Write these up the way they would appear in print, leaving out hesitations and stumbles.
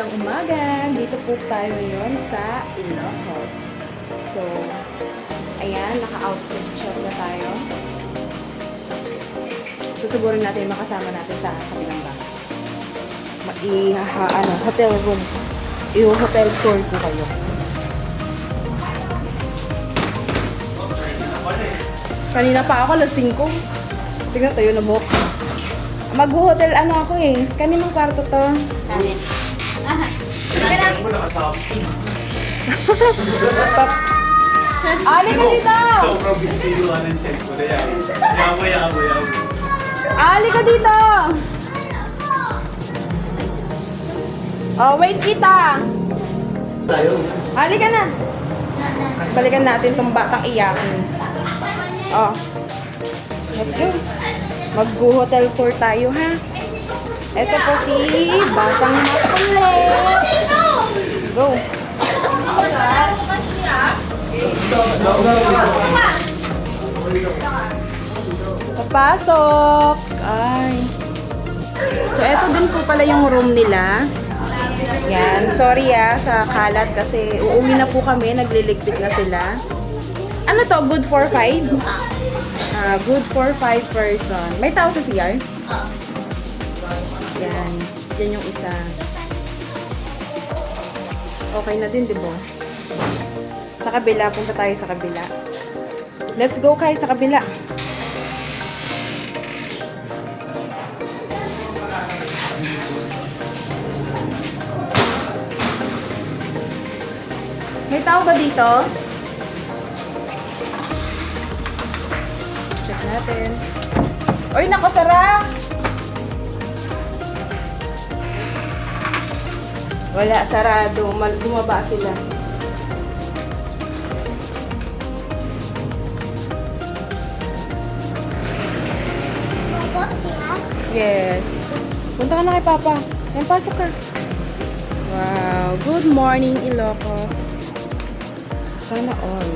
Magandang umaga. Dito po tayo ngayon sa Ilocos. So, ayan, naka-outfit shop na tayo. Susugurin natin makasama natin sa kabilang bahay. Hotel room. I-hotel tour ko kayo. Kanina pa ako, alas 5. Tingnan tayo na book. Mag-hotel ako eh. Kaninong kwarto to? Kanin. Hindi mo nakasama. Ali ka dito! Sobrang busy yung ng set ko na yan. Yawa. Ali ka dito! Oh, wait kita! Tayo. Ali ka na! Balikan natin tong batang iyakin. Oh. Let's go. Mag-hotel tour tayo, ha? Ito po si Batang Makulit. Go. Papasok. Ay. So, ito din po pala yung room nila. Yan. Sorry sa kalat kasi uuwi na po kami. Nagliligpit na sila. Ano to? Good for 5? Good for 5 person. May tao sa CR? Yan. Yan yung isa. Okay na din, di ba? Sa kabila. Punta tayo sa kabila. Let's go kayo sa kabila. May tao ba dito? Check natin. Uy, nakasara! Wala, sarado. Bumaba sila. Yes. Punta ka na kay Papa. Ayan, pasok ka. Wow. Good morning, Ilocos. Sana all.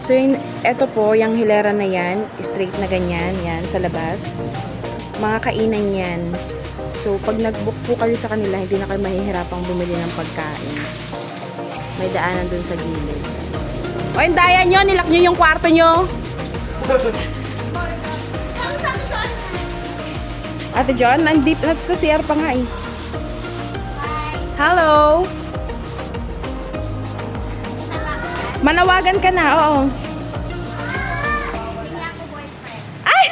So, ito po, yung hilera na yan, straight na ganyan, yan, sa labas. Mga kainan yan. So, pag nag-book po kayo sa kanila, hindi na kayo mahihirapang bumili ng pagkain. May daanan dun sa gilid. O, yung daya nyo, nilak nyo yung kwarto nyo. Ate John, nandito na sa CR pa nga eh. Hello! Manawagan ka na, oo. Ay!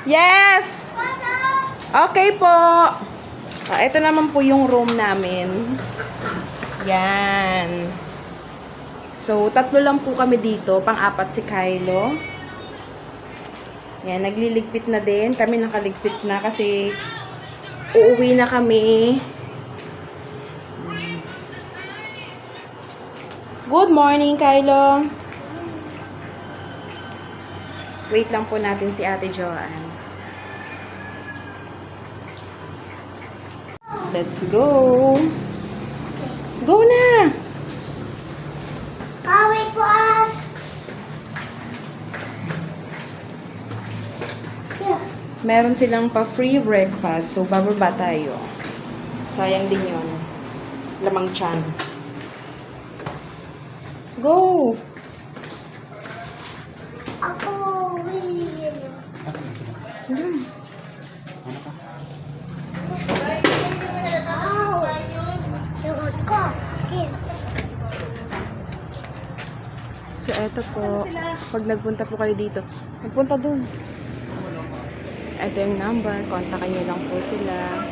Yes! Okay po. Ito naman po yung room namin. Yan. So, 3 lang po kami dito. Pang-4 si Kylo. Yan, nagliligpit na din. Kami nakaligpit na kasi uuwi na kami. Good morning, Kylo. Wait lang po natin si Ate Joanne. Let's go. Go na! Wait for us. Meron silang pa-free breakfast. So, bababa tayo. Sayang din yun. Lamang tiyan. Go! Ako, willing. Lugod ko. So, eto po. Pag nagpunta po kayo dito, magpunta dun. Ito yung number. Kontakin nyo lang po sila.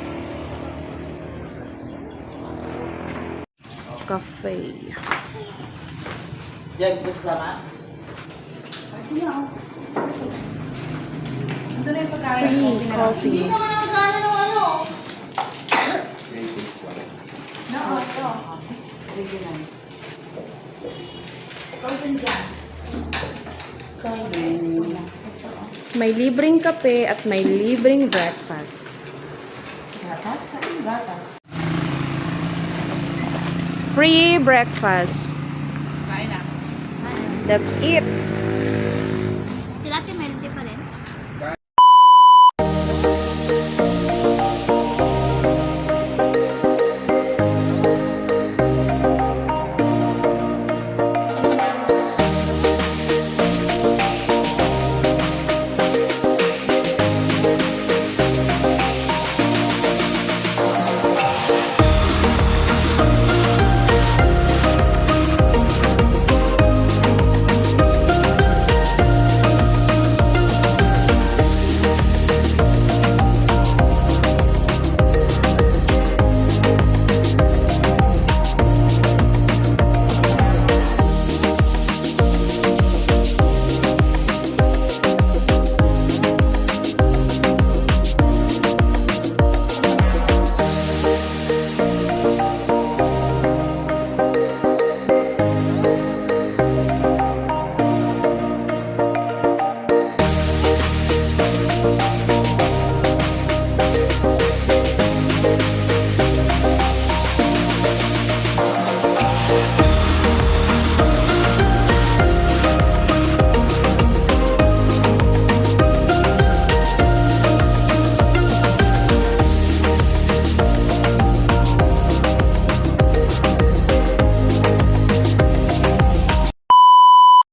Cafe. Yan, gusto na. Free coffee. May libreng kape at may libreng breakfast. Free breakfast. That's it.